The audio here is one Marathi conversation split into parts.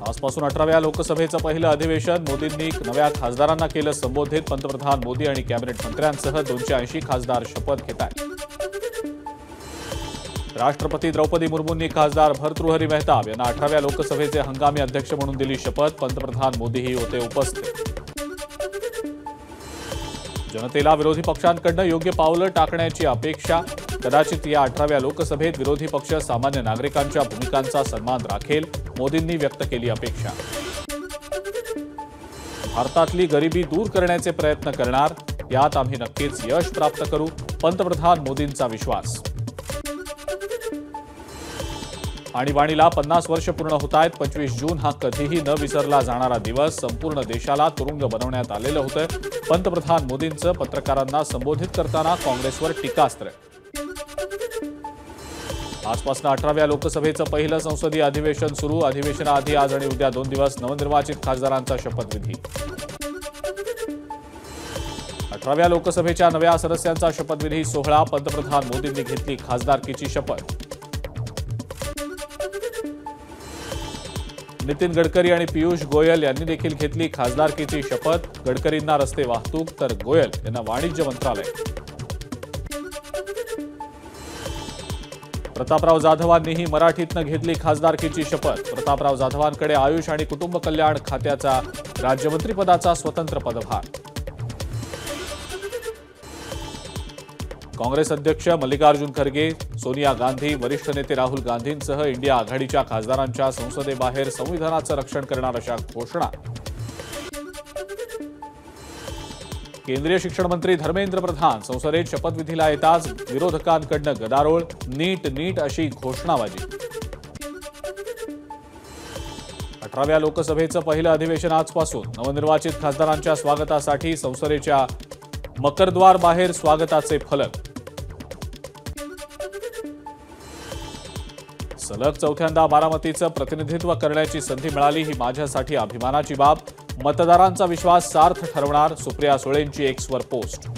आजपासून 18व्या लोकसभेचं पहिलं अधिवेशन. मोदींनी नव्या खासदारांना केलं संबोधित. पंतप्रधान मोदी आणि कॅबिनेट मंत्र्यांसह 280 खासदार शपथ घेत आहेत. राष्ट्रपती द्रौपदी मुर्मूंनी खासदार भर्तृहरी मेहताब यांना 18व्या लोकसभेचे हंगामी अध्यक्ष म्हणून दिली शपथ. पंतप्रधान मोदीही होते उपस्थित. जनतेला विरोधी पक्षांकडून योग्य पावलं टाकण्याची अपेक्षा. कदाचित या 18व्या लोकसभेत विरोधी पक्ष सामान्य नागरिकांच्या भूमिकांचा सन्मान राखेल, मोदींनी व्यक्त केली अपेक्षा. भारतातली गरिबी दूर करण्याचे प्रयत्न करणार, यात आम्ही नक्कीच यश प्राप्त करू, पंतप्रधान मोदींचा विश्वास. आणीबाणीला 50 वर्ष पूर्ण होत आहेत. 25 जून हा कधीही न विसरला जाणारा दिवस. संपूर्ण देशाला तुरुंग बनवण्यात आलेलं होतं. पंतप्रधान मोदींचं पत्रकारांना संबोधित करताना काँग्रेसवर टीकास्त्र. आजपासून 18व्या लोकसभेचं पहिलं संसदीय अधिवेशन सुरू. अधिवेशनाआधी आज आणि उद्या 2 दिवस नवनिर्वाचित खासदारांचा शपथविधी. 18व्या लोकसभेच्या नव्या सदस्यांचा शपथविधी सोहळा. पंतप्रधान मोदींनी घेतली खासदारकीची शपथ. नितीन गडकरी आणि पियुष गोयल यांनी देखील घेतली खासदारकीची शपथ. गडकरींना रस्ते वाहतूक तर गोयल यांना वाणिज्य मंत्रालय. प्रतापराव जाधवांनीही मराठीतनं घेतली खासदारकीची शपथ. प्रतापराव जाधवांकडे आयुष आणि कुटुंब कल्याण खात्याचा राज्यमंत्रीपदाचा स्वतंत्र पदभार. काँग्रेस अध्यक्ष मल्लिकार्जुन खरगे, सोनिया गांधी, वरिष्ठ नेते राहुल गांधींसह इंडिया आघाडीच्या खासदारांच्या संसदेबाहेर संविधानाचं रक्षण करणार अशा घोषणा. केंद्रीय शिक्षण मंत्री धर्मेंद्र प्रधान संसदेत शपथविधीला येताच विरोधकांकडून गदारोळ. नीट अशी घोषणाबाजी. 18व्या लोकसभेचं पहिलं अधिवेशन आजपासून. नवनिर्वाचित खासदारांच्या स्वागतासाठी संसदेच्या मकरद्वार बाहेर स्वागताचे फलक. सलग चौथ्यांदा बारामतीचं प्रतिनिधित्व करण्याची संधी मिळाली, ही माझ्यासाठी अभिमानाची बाब. मतदारांचा विश्वास सार्थ ठरवणार, सुप्रिया सुळेंची एक्सवर पोस्ट.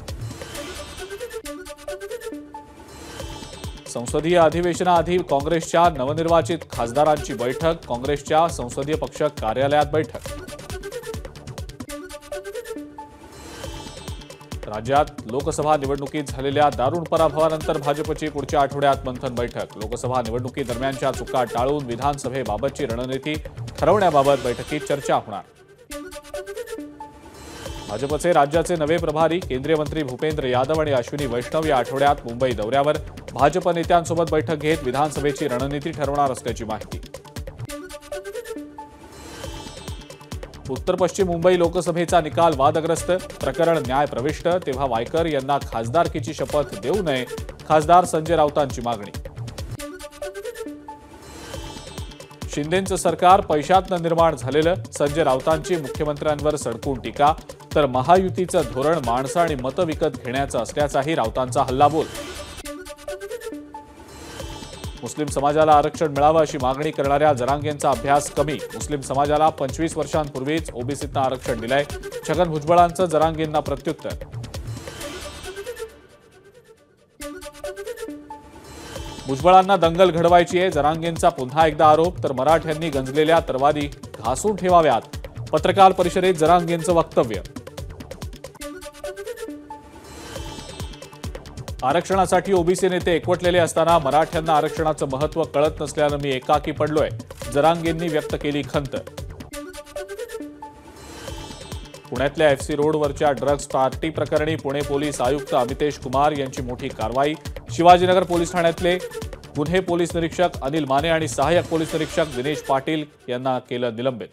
संसदीय अधिवेशनाआधी काँग्रेसच्या नवनिर्वाचित खासदारांची बैठक. काँग्रेसच्या संसदीय पक्ष कार्यालयात बैठक. राज्यात लोकसभा निवडणुकीत झालेल्या दारुण पराभवानंतर भाजपची पुढच्या आठवड्यात मंथन बैठक. लोकसभा निवडणुकीदरम्यानच्या चुका टाळून विधानसभेबाबतची रणनीती ठरवण्याबाबत बैठकीत चर्चा होणार. भाजपचे राज्याचे नवे प्रभारी केंद्रीय मंत्री भूपेंद्र यादव आणि अश्विनी वैष्णव या आठवड्यात मुंबई दौऱ्यावर. भाजप नेत्यांसोबत बैठक घेत विधानसभेची रणनीती ठरवणार असल्याची माहिती. उत्तर पश्चिम मुंबई लोकसभेचा निकाल वादग्रस्त. प्रकरण न्यायप्रविष्ट, तेव्हा वायकर यांना खासदारकीची शपथ देऊ नये, खासदार संजय राऊतांची मागणी. शिंदेंचं सरकार पैशातनं निर्माण झालेलं, संजय राऊतांची मुख्यमंत्र्यांवर सडकून टीका. तर महायुतीचं धोरण माणसं आणि मतं विकत घेण्याचं असल्याचाही राऊतांचा हल्लाबोल. मुस्लिम समाजाला आरक्षण मिळावं अशी मागणी करणाऱ्या जरांगेंचा अभ्यास कमी. मुस्लिम समाजाला 25 वर्षांपूर्वीच ओबीसीतनं आरक्षण दिलंय. छगन भुजबळांचं जरांगेंना प्रत्युत्तर. भुजबळांना दंगल घडवायची आहे, जरांगेंचा पुन्हा एकदा आरोप. तर मराठ्यांनी गंजलेल्या तरवारी घासून ठेवाव्यात, पत्रकार परिषदेत जरांगेंचं वक्तव्य. आरक्षणासाठी ओबीसी नेते एकवटलेले असताना मराठ्यांना आरक्षणाचं महत्त्व कळत नसल्यानं मी एकाकी पडलोय, जरांगेंनी व्यक्त केली खंत. पुण्यातल्या एफसी रोडवरच्या ड्रग्ज पार्टी प्रकरणी पुणे पोलीस आयुक्त अमितेश कुमार यांची मोठी कारवाई. शिवाजीनगर पोलीस ठाण्यातले गुन्हे पोलीस निरीक्षक अनिल माने आणि सहाय्यक पोलीस निरीक्षक दिनेश पाटील यांना केलं निलंबित.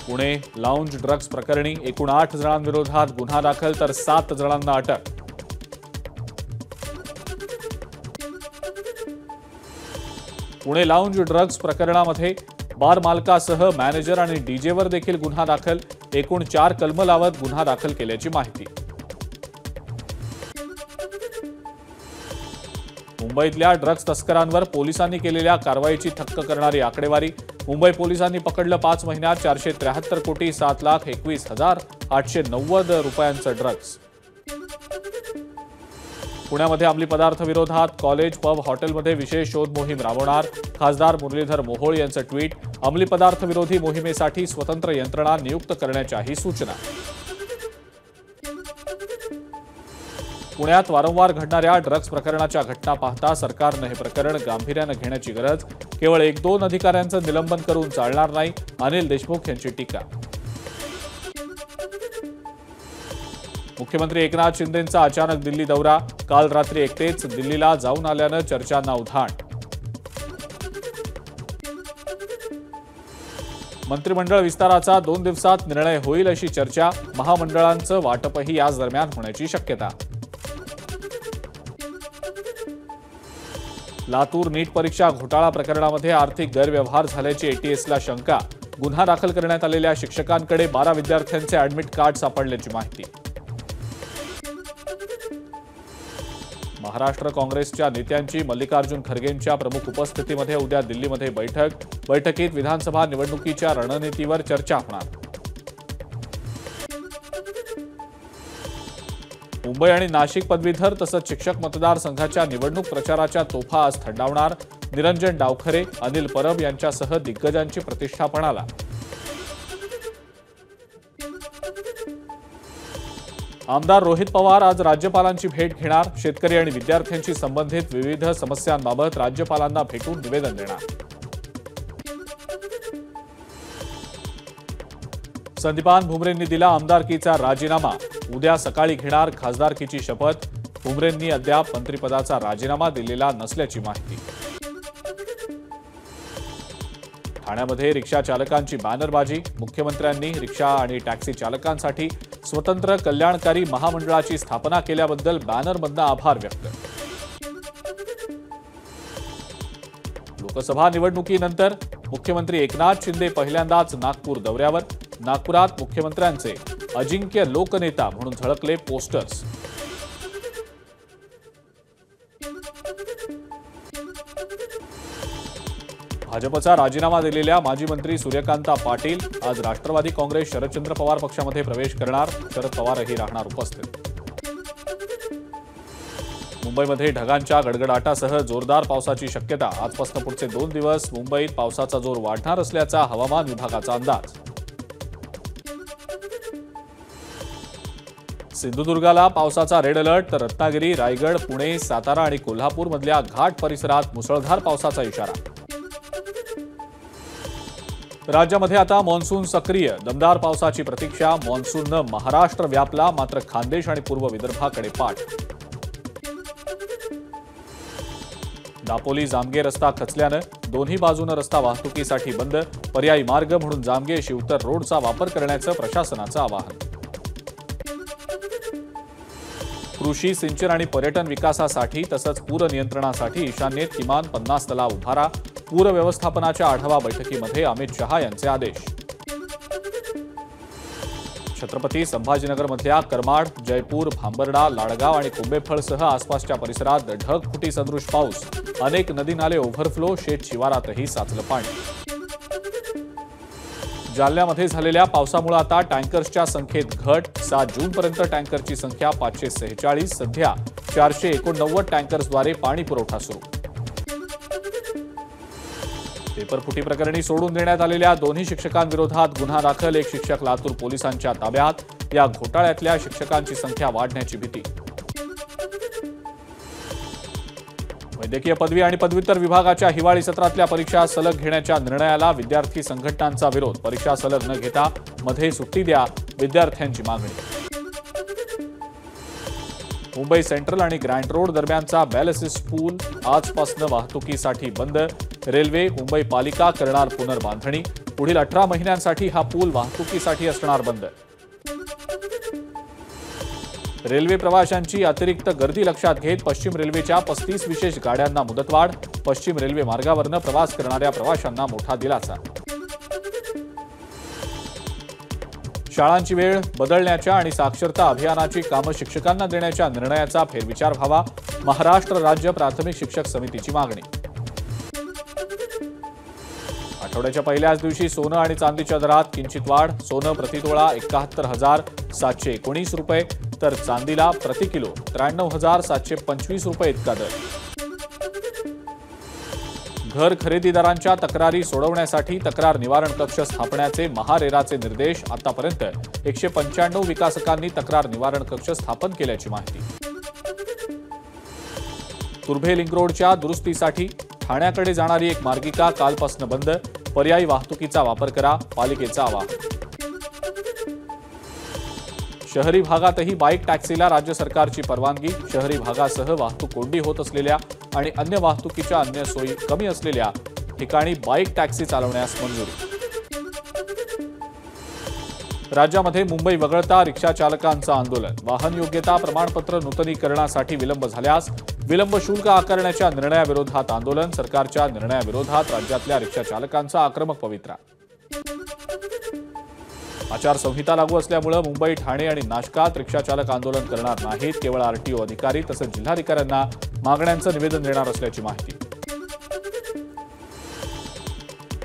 पुणे लाऊंज ड्रग्ज प्रकरणी एकूण 8 जणांविरोधात गुन्हा दाखल, तर 7 जणांना अटक. पुणे लाऊंज ड्रग्ज प्रकरणामध्ये बार मालकासह मॅनेजर आणि डीजेवर देखील गुन्हा दाखल. एकूण 4 कलम लावत गुन्हा दाखल केल्याची माहिती. मुंबईतल्या ड्रग्ज तस्करांवर पोलिसांनी केलेल्या कारवाईची थक्क करणारी आकडेवारी. मुंबई पोलिसांनी पकडलं 5 महिन्यात 473 कोटी 7,21,890 रुपयांचं ड्रग्ज. पुण्यामध्ये अंमली पदार्थ विरोधात कॉलेज, पब, हॉटेलमध्ये विशेष शोध मोहीम राबवणार. खासदार मुरलीधर मोहोळ यांचं ट्विट. अंमली पदार्थ विरोधी मोहिमेसाठी स्वतंत्र यंत्रणा नियुक्त करण्याच्याही सूचना. पुण्यात वारंवार घडणाऱ्या ड्रग्ज प्रकरणाच्या घटना पाहता सरकारनं हे प्रकरण गांभीर्यानं घेण्याची गरज. केवळ 1-2 अधिकाऱ्यांचं निलंबन करून चालणार नाही. अनिल देशमुख यांची टीका. मुख्यमंत्री एकनाथ शिंदेंचा अचानक दिल्ली दौरा. काल रात्री एकटेच दिल्लीला जाऊन आल्यानं चर्चांना उधाण. मंत्रिमंडळ विस्ताराचा 2 दिवसात निर्णय होईल अशी चर्चा. महामंडळांचं वाटपही याच दरम्यान होण्याची शक्यता. लातूर नीट परीक्षा घोटाळा प्रकरणामध्ये आर्थिक गैरव्यवहार झाल्याची एटीएसला शंका. गुन्हा दाखल करण्यात आलेल्या शिक्षकांकडे 12 विद्यार्थ्यांचे ऍडमिट कार्ड सापडल्याची माहिती. महाराष्ट्र काँग्रेसच्या नेत्यांची मल्लिकार्जुन खरगेंच्या प्रमुख उपस्थितीमध्ये उद्या दिल्लीमध्ये बैठक. बैठकीत विधानसभा निवडणुकीच्या रणनीतीवर चर्चा होणार. मुंबई आणि नाशिक पदवीधर तसंच शिक्षक मतदारसंघाच्या निवडणूक प्रचाराच्या तोफा आज थंडावणार. निरंजन डावखरे, अनिल परब यांच्यासह दिग्गजांची प्रतिष्ठा पणाला. आमदार रोहित पवार आज राज्यपालांची भेट घेणार. शेतकरी आणि विद्यार्थ्यांशी संबंधित विविध समस्यांबाबत राज्यपालांना भेटून निवेदन देणार. संदीपान भुमरेंनी दिला आमदारकीचा राजीनामा. उद्या सकाळी घेणार खासदारकीची शपथ. भुमरेंनी अद्याप मंत्रिपदाचा राजीनामा दिलेला नसल्याची माहिती. ठाण्यामध्ये रिक्षा चालकांची बॅनरबाजी. मुख्यमंत्र्यांनी रिक्षा आणि टॅक्सी चालकांसाठी स्वतंत्र कल्याणकारी महामंडळाची स्थापना केल्याबद्दल बॅनरमधनं आभार व्यक्त. लोकसभा निवडणुकीनंतर मुख्यमंत्री एकनाथ शिंदे पहिल्यांदाच नागपूर दौऱ्यावर. नागपुरात मुख्यमंत्र्यांचे अजिंक्य लोकनेता म्हणून झळकले पोस्टर्स. भाजपचा राजीनामा दिलेल्या माजी मंत्री सूर्यकांता पाटील आज राष्ट्रवादी काँग्रेस शरदचंद्र पवार पक्षामध्ये प्रवेश करणार. शरद पवारही राहणार उपस्थित. मुंबईमध्ये ढगांच्या गडगडाटासह जोरदार पावसाची शक्यता. आजपासून पुढचे 2 दिवस मुंबईत पावसाचा जोर वाढणार असल्याचा हवामान विभागाचा अंदाज. सिंधुदुर्गाला पावसाचा रेड अलर्ट तर रत्नागिरी, रायगड, पुणे, सातारा आणि कोल्हापूरमधल्या घाट परिसरात मुसळधार पावसाचा इशारा. राज्यामध्ये आता मान्सून सक्रिय. दमदार पावसाची प्रतीक्षा. मान्सूननं महाराष्ट्र व्यापला, मात्र खानदेश आणि पूर्व विदर्भाकडे पाठ. दापोली जामगे रस्ता खचल्यानं दोन्ही बाजूनं रस्ता वाहतुकीसाठी बंद. पर्यायी मार्ग म्हणून जामगे शिवतर रोडचा वापर करण्याचं प्रशासनाचं आवाहन. कृषी, सिंचन आणि पर्यटन विकासासाठी तसंच पूर नियंत्रणासाठी ईशान्येत किमान 50 तलाव उभारा. पूर व्यवस्थापनाच्या आढावा बैठकीमध्ये अमित शहा यांचे आदेश. छत्रपती संभाजीनगरमधल्या करमाड, जयपूर, भांबर्डा, लाडगाव आणि कोंबेफळसह आसपासच्या परिसरात ढगफुटी सदृश पाऊस. अनेक नदी नाले ओव्हरफ्लो. शेत शिवारातही साचलं पाणी. जालन्यामध्ये झालेल्या पावसामुळे आता टँकर्सच्या संख्येत घट. 7 जूनपर्यंत टँकरची संख्या 546. सध्या 489 टँकर्सद्वारे पाणी पुरवठा सुरू. पेपरफुटी प्रकरणी सोडून देण्यात आलेल्या दोन्ही शिक्षकांविरोधात गुन्हा दाखल. एक शिक्षक लातूर पोलिसांच्या ताब्यात. या घोटाळ्यातल्या शिक्षकांची संख्या वाढण्याची भीती. वैद्यकीय पदवी आणि पदव्युत्तर विभागाच्या हिवाळी सत्रातल्या परीक्षा सलग घेण्याच्या निर्णयाला विद्यार्थी संघटनांचा विरोध. परीक्षा सलग न घेता मध्ये सुट्टी द्या, विद्यार्थ्यांची मागणी. मुंबई सेंट्रल आणि ग्रँट रोड दरम्यानचा बॅलसिस पूल आजपासून वाहतुकीसाठी बंद. रेल्वे, मुंबई पालिका करणार पुनर्बांधणी. पुढील 18 महिन्यांसाठी हा पूल वाहतुकीसाठी असणार बंद. रेल्वे प्रवाशांची अतिरिक्त गर्दी लक्षात घेत पश्चिम रेल्वेच्या 35 विशेष गाड्यांना मुदतवाढ. पश्चिम रेल्वे मार्गावरनं प्रवास करणाऱ्या प्रवाशांना मोठा दिलासा. शाळांची वेळ बदलण्याच्या आणि साक्षरता अभियानाची कामं शिक्षकांना देण्याच्या निर्णयाचा फेरविचार व्हावा. महाराष्ट्र राज्य प्राथमिक शिक्षक समितीची मागणी. आठवड्याच्या पहिल्याच दिवशी सोनं आणि चांदीच्या दरात किंचित वाढ. सोनं प्रतितोळा 71,719 रुपये. तर चांदीला प्रति किलो 93,725 रुपये इतका दर. घर खरेदीदारांच्या तक्रारी सोडवण्यासाठी तक्रार निवारण कक्ष स्थापण्याचे महारेराचे निर्देश. आतापर्यंत 195 विकासकांनी तक्रार निवारण कक्ष स्थापन केल्याची माहिती. तुर्भे लिंक रोडच्या दुरुस्तीसाठी ठाण्याकडे जाणारी एक मार्गिका कालपासून बंद. पर्यायी वाहतुकीचा वापर करा, पालिकेचं आवाहन. शहरी भागातही बाईक टॅक्सीला राज्य सरकारची परवानगी. शहरी भागासह वाहतूक कोंडी होत असलेल्या आणि अन्य वाहतुकीच्या अन्य सोयी कमी असलेल्या ठिकाणी बाईक टॅक्सी चालवण्यास मंजुरी. राज्यामध्ये मुंबई वगळता रिक्षा चालकांचं आंदोलन. वाहन योग्यता प्रमाणपत्र नूतनीकरणासाठी विलंब झाल्यास विलंब शुल्क आकारण्याच्या निर्णयाविरोधात आंदोलन. सरकारच्या निर्णयाविरोधात राज्यातल्या रिक्षा चालकांचा आक्रमक पवित्रा. आचारसंहिता लागू असल्यामुळे मुंबई, ठाणे आणि नाशकात रिक्षाचालक आंदोलन करणार नाहीत. केवळ आरटीओ अधिकारी तसंच जिल्हाधिकाऱ्यांना मागण्यांचं निवेदन देणार असल्याची माहिती.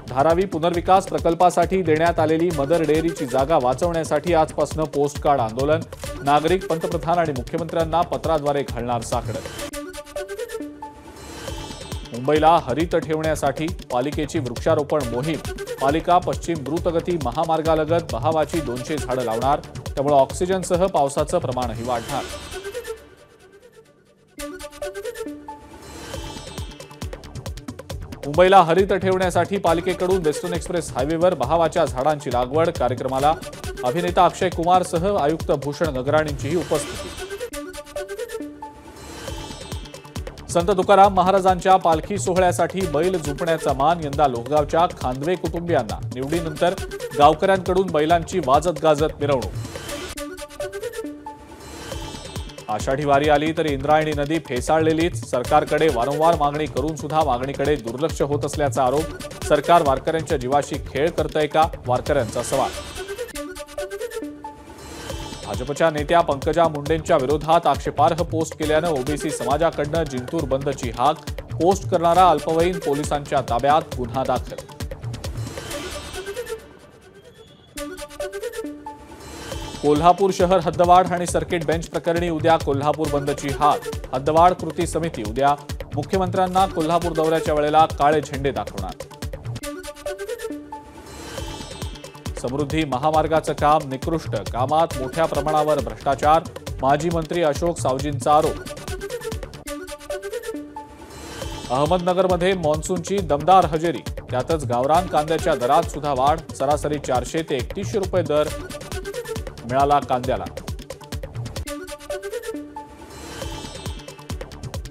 धारावी पुनर्विकास प्रकल्पासाठी देण्यात आलेली मदर डेअरीची जागा वाचवण्यासाठी आजपासून पोस्ट कार्ड आंदोलन. नागरिक पंतप्रधान आणि मुख्यमंत्र्यांना पत्राद्वारे घालणार साकडं. मुंबईला हरित ठेवण्यासाठी पालिकेची वृक्षारोपण मोहीम. पालिका पश्चिम द्रुतगती महामार्गालगत बहावाची 200 झाडं लावणार. त्यामुळे ऑक्सिजनसह पावसाचं प्रमाणही वाढणार. मुंबईला हरित ठेवण्यासाठी पालिकेकडून वेस्टर्न एक्सप्रेस हायवेवर बहावाच्या झाडांची लागवड. कार्यक्रमाला अभिनेता अक्षय कुमारसह आयुक्त भूषण गगराणींचीही उपस्थिती. संत तुकाराम महाराजांच्या पालखी सोहळ्यासाठी बैल जुंपण्याचा मान. यंदा लोहगावच्या खांदवे कुटुंबियांना. निवडीनंतर गावकऱ्यांकडून बैलांची वाजत गाजत मिरवणूक. आषाढी वारी आली तरी इंद्रायणी नदी फेसाळलेलीच. सरकारकडे वारंवार मागणी करून सुद्धा मागणीकडे दुर्लक्ष होत असल्याचा आरोप. सरकार वारकऱ्यांच्या जीवाशी खेळ करतंय का? वारकऱ्यांचा सवाल. भाजपच्या नेत्या पंकजा मुंडेंच्या विरोधात आक्षेपार्ह पोस्ट केल्यानं ओबीसी समाजाकडनं जिंतूर बंदची हाक. पोस्ट करणारा अल्पवयीन पोलिसांच्या ताब्यात. गुन्हा दाखल. कोल्हापूर शहर हद्दवाढ आणि सर्किट बेंच प्रकरणी उद्या कोल्हापूर बंदची हाक. हद्दवाढ कृती समिती उद्या मुख्यमंत्र्यांना कोल्हापूर दौऱ्याच्या वेळेला काळे झेंडे दाखवणार. समृद्धी महामार्गाचं काम निकृष्ट. कामात मोठ्या प्रमाणावर भ्रष्टाचार. माजी मंत्री अशोक सावजींचा आरोप. अहमदनगरमध्ये मान्सूनची दमदार हजेरी. त्यातच गावरान कांद्याच्या दरात सुद्धा वाढ. सरासरी 400 ते 3100 रुपये दर मिळाला कांद्याला.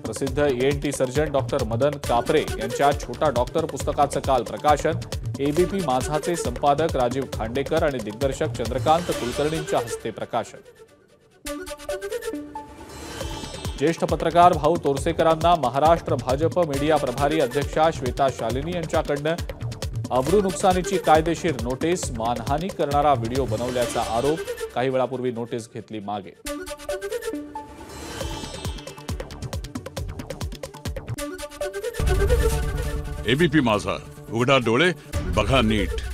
प्रसिद्ध ENT सर्जन डॉक्टर मदन कापरे यांच्या छोटा डॉक्टर पुस्तकाचं काल प्रकाशन. एबीपी माझाचे संपादक राजीव खांडेकर आणि दिग्दर्शक चंद्रकांत कुलकर्णींच्या हस्ते प्रकाशन. ज्येष्ठ पत्रकार भाऊ तोरसेकरांना महाराष्ट्र भाजप मीडिया प्रभारी अध्यक्षा श्वेता शालिनी यांच्याकडनं अब्रू नुकसानीची कायदेशीर नोटीस. मानहानी करणारा व्हिडिओ बनवल्याचा आरोप. काही वेळापूर्वी नोटीस घेतली मागे. एबीपी माझा, उघडा डोळे बघा नीट.